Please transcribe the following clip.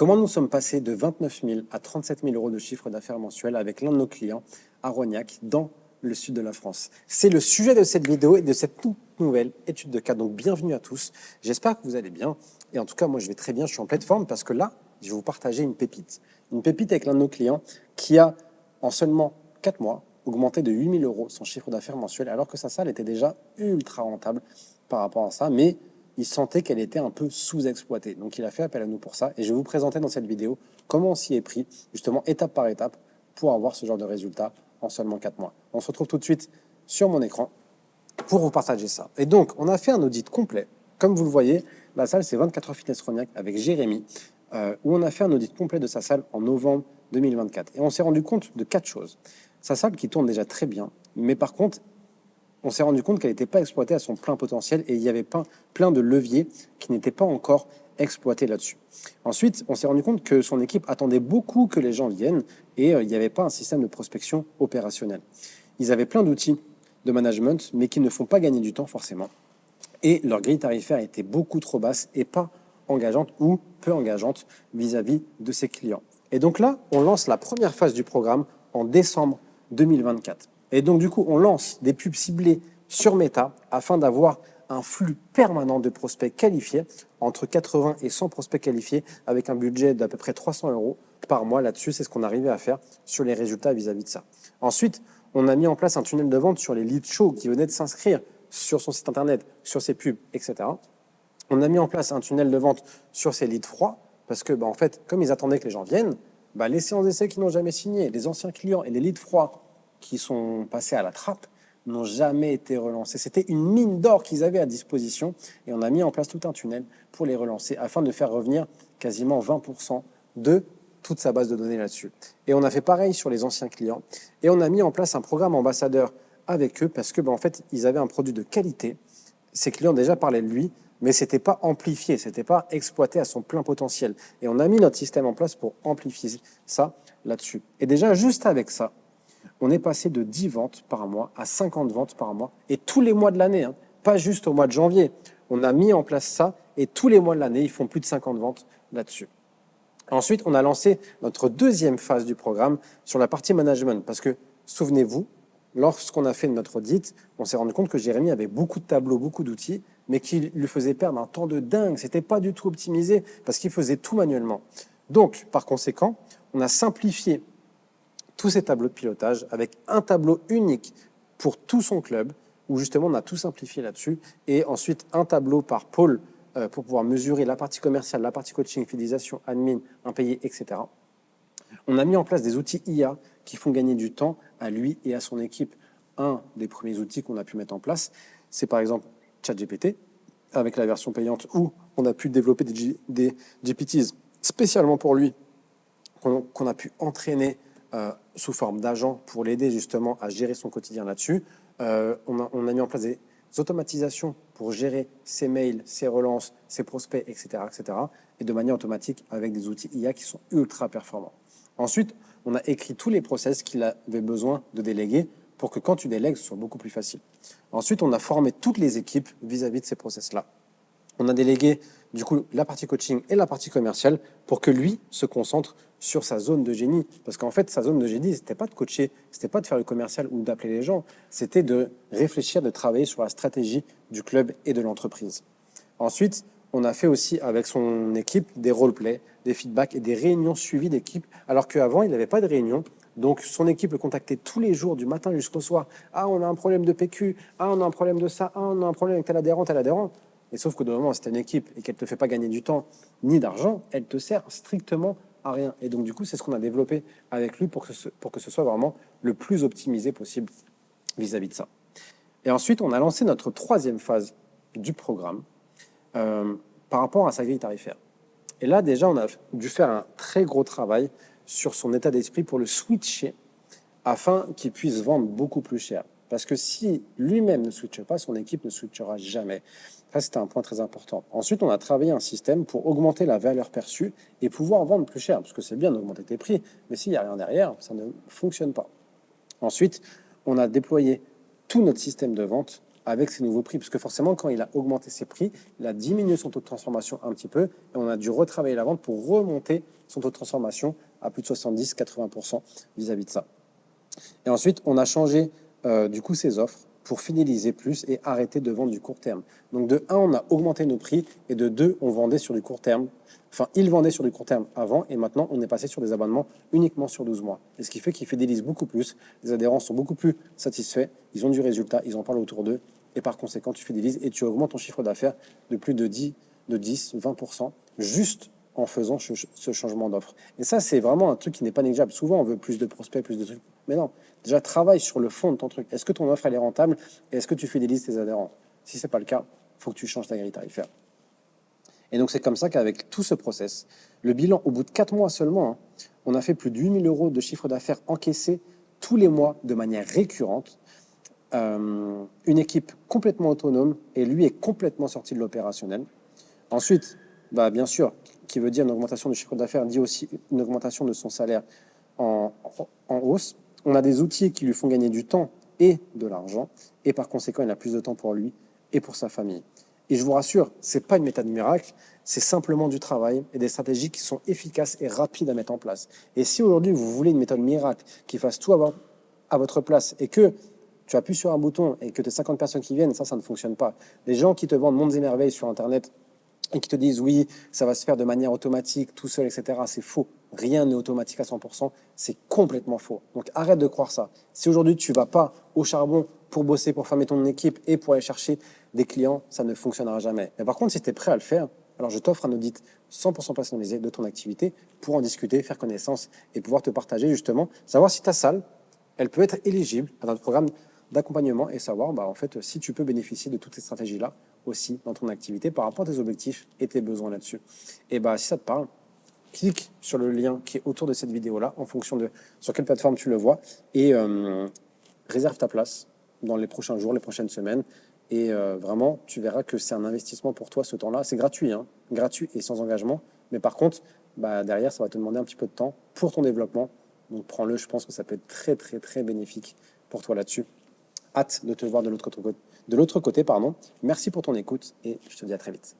Comment nous sommes passés de 29 000 à 37 000 euros de chiffre d'affaires mensuel avec l'un de nos clients à Rognac, dans le sud de la France. C'est le sujet de cette vidéo et de cette toute nouvelle étude de cas. Donc bienvenue à tous, j'espère que vous allez bien. Et en tout cas, moi je vais très bien, je suis en pleine forme parce que là, je vais vous partager une pépite. Une pépite avec l'un de nos clients qui a, en seulement 4 mois, augmenté de 8 000 euros son chiffre d'affaires mensuel, alors que sa salle était déjà ultra rentable par rapport à ça. Mais il sentait qu'elle était un peu sous-exploitée. Donc il a fait appel à nous pour ça. Et je vais vous présenter dans cette vidéo comment on s'y est pris, justement étape par étape, pour avoir ce genre de résultat en seulement 4 mois. On se retrouve tout de suite sur mon écran pour vous partager ça. Et donc, on a fait un audit complet. Comme vous le voyez, la salle, c'est 24 heures Fitness Rognac avec Jérémy, où on a fait un audit complet de sa salle en novembre 2024. Et on s'est rendu compte de 4 choses. Sa salle qui tourne déjà très bien, mais par contre, on s'est rendu compte qu'elle n'était pas exploitée à son plein potentiel et il y avait plein de leviers qui n'étaient pas encore exploités là-dessus. Ensuite, on s'est rendu compte que son équipe attendait beaucoup que les gens viennent et il n'y avait pas un système de prospection opérationnel. Ils avaient plein d'outils de management, mais qui ne font pas gagner du temps forcément. Et leur grille tarifaire était beaucoup trop basse et pas engageante ou peu engageante vis-à-vis de ses clients. Et donc là, on lance la première phase du programme en décembre 2024. Et donc, du coup, on lance des pubs ciblées sur Meta afin d'avoir un flux permanent de prospects qualifiés, entre 80 et 100 prospects qualifiés, avec un budget d'à peu près 300 euros par mois. Là-dessus, c'est ce qu'on arrivait à faire sur les résultats vis-à-vis de ça. Ensuite, on a mis en place un tunnel de vente sur les leads chauds qui venaient de s'inscrire sur son site internet, sur ses pubs, etc. On a mis en place un tunnel de vente sur ses leads froids, parce que, en fait, comme ils attendaient que les gens viennent, les séances d'essai qui n'ont jamais signé, les anciens clients et les leads froids qui sont passés à la trappe n'ont jamais été relancés. C'était une mine d'or qu'ils avaient à disposition et on a mis en place tout un tunnel pour les relancer afin de faire revenir quasiment 20% de toute sa base de données là-dessus. Et on a fait pareil sur les anciens clients et on a mis en place un programme ambassadeur avec eux parce que en fait, ils avaient un produit de qualité. Ces clients déjà parlaient de lui, mais ce n'était pas amplifié, ce n'était pas exploité à son plein potentiel. Et on a mis notre système en place pour amplifier ça là-dessus. Et déjà, juste avec ça, on est passé de 10 ventes par mois à 50 ventes par mois, et tous les mois de l'année, pas juste au mois de janvier. On a mis en place ça, et tous les mois de l'année, ils font plus de 50 ventes là-dessus. Ensuite, on a lancé notre deuxième phase du programme sur la partie management, parce que, souvenez-vous, lorsqu'on a fait notre audit, on s'est rendu compte que Jérémy avait beaucoup de tableaux, beaucoup d'outils, mais qui lui faisaient perdre un temps de dingue. C'était pas du tout optimisé, parce qu'il faisait tout manuellement. Donc, par conséquent, on a simplifié tous ces tableaux de pilotage avec un tableau unique pour tout son club, où justement on a tout simplifié là-dessus, et ensuite un tableau par pôle pour pouvoir mesurer la partie commerciale, la partie coaching, fidélisation, admin, impayé, etc. On a mis en place des outils IA qui font gagner du temps à lui et à son équipe. Un des premiers outils qu'on a pu mettre en place, c'est par exemple ChatGPT, avec la version payante, où on a pu développer des GPTs spécialement pour lui, qu'on a pu entraîner sous forme d'agent pour l'aider justement à gérer son quotidien là-dessus. On a mis en place des automatisations pour gérer ses mails, ses relances, ses prospects, etc., etc. et de manière automatique avec des outils IA qui sont ultra performants. Ensuite, on a écrit tous les process qu'il avait besoin de déléguer pour que quand tu délègues, ce soit beaucoup plus facile. Ensuite, on a formé toutes les équipes vis-à-vis de ces process-là. On a délégué du coup la partie coaching et la partie commerciale pour que lui se concentre sur sa zone de génie. Parce qu'en fait, sa zone de génie, c'était pas de coacher, c'était pas de faire le commercial ou d'appeler les gens, c'était de réfléchir, de travailler sur la stratégie du club et de l'entreprise. Ensuite, on a fait aussi avec son équipe des roleplays, des feedbacks et des réunions suivies d'équipe, alors qu'avant, il n'avait pas de réunion. Donc, son équipe le contactait tous les jours, du matin jusqu'au soir. Ah, on a un problème de PQ. Ah, on a un problème de ça. Ah, on a un problème avec tel adhérent, tel adhérent. Et sauf que de moment, c'est une équipe et qu'elle ne te fait pas gagner du temps ni d'argent, elle te sert strictement à rien. Et donc, du coup, c'est ce qu'on a développé avec lui pour que ce soit vraiment le plus optimisé possible vis-à-vis de ça. Et ensuite, on a lancé notre troisième phase du programme par rapport à sa grille tarifaire. Et là, déjà, on a dû faire un très gros travail sur son état d'esprit pour le switcher afin qu'il puisse vendre beaucoup plus cher. Parce que si lui-même ne switche pas, son équipe ne switchera jamais. Ça, c'était un point très important. Ensuite, on a travaillé un système pour augmenter la valeur perçue et pouvoir vendre plus cher. Parce que c'est bien d'augmenter tes prix, mais s'il n'y a rien derrière, ça ne fonctionne pas. Ensuite, on a déployé tout notre système de vente avec ces nouveaux prix. Parce que forcément, quand il a augmenté ses prix, il a diminué son taux de transformation un petit peu et on a dû retravailler la vente pour remonter son taux de transformation à plus de 70-80% vis-à-vis de ça. Et ensuite, on a changé du coup ses offres pour fidéliser plus et arrêter de vendre du court terme. Donc de 1, on a augmenté nos prix et de 2, on vendait sur du court terme. Enfin, il vendait sur du court terme avant et maintenant, on est passé sur des abonnements uniquement sur 12 mois. Et ce qui fait qu'ils fidélisent beaucoup plus. Les adhérents sont beaucoup plus satisfaits. Ils ont du résultat, ils en parlent autour d'eux. Et par conséquent, tu fidélises et tu augmentes ton chiffre d'affaires de plus de 10-20% juste en faisant ce changement d'offre. Et ça, c'est vraiment un truc qui n'est pas négligeable. Souvent, on veut plus de prospects, plus de trucs. Mais non, déjà, travaille sur le fond de ton truc. Est-ce que ton offre, elle est rentable et est-ce que tu fidélises tes adhérents? Si ce n'est pas le cas, il faut que tu changes ta grille tarifaire. Et donc, c'est comme ça qu'avec tout ce process, le bilan, au bout de 4 mois seulement, on a fait plus de 8 000 euros de chiffre d'affaires encaissé tous les mois de manière récurrente. Une équipe complètement autonome et lui est complètement sorti de l'opérationnel. Ensuite, bien sûr, qui veut dire une augmentation du chiffre d'affaires, dit aussi une augmentation de son salaire en hausse. On a des outils qui lui font gagner du temps et de l'argent, et par conséquent, il a plus de temps pour lui et pour sa famille. Et je vous rassure, ce n'est pas une méthode miracle, c'est simplement du travail et des stratégies qui sont efficaces et rapides à mettre en place. Et si aujourd'hui, vous voulez une méthode miracle qui fasse tout à votre place et que tu appuies sur un bouton et que tu as 50 personnes qui viennent, ça ne fonctionne pas. Les gens qui te vendent mondes et merveilles sur Internet et qui te disent oui, ça va se faire de manière automatique, tout seul, etc. C'est faux. Rien n'est automatique à 100%. C'est complètement faux. Donc arrête de croire ça. Si aujourd'hui tu ne vas pas au charbon pour bosser, pour former ton équipe et pour aller chercher des clients, ça ne fonctionnera jamais. Mais par contre, si tu es prêt à le faire, alors je t'offre un audit 100% personnalisé de ton activité pour en discuter, faire connaissance et pouvoir te partager justement, savoir si ta salle, elle peut être éligible à notre programme d'accompagnement et savoir en fait, si tu peux bénéficier de toutes ces stratégies-là aussi dans ton activité par rapport à tes objectifs et tes besoins là-dessus. Et si ça te parle, clique sur le lien qui est autour de cette vidéo-là en fonction de sur quelle plateforme tu le vois et réserve ta place dans les prochains jours, les prochaines semaines. Et vraiment, tu verras que c'est un investissement pour toi ce temps-là. C'est gratuit, gratuit et sans engagement. Mais par contre, derrière, ça va te demander un petit peu de temps pour ton développement. Donc prends-le, je pense que ça peut être très, très, très bénéfique pour toi là-dessus. Hâte de te voir de l'autre côté. Merci pour ton écoute et je te dis à très vite.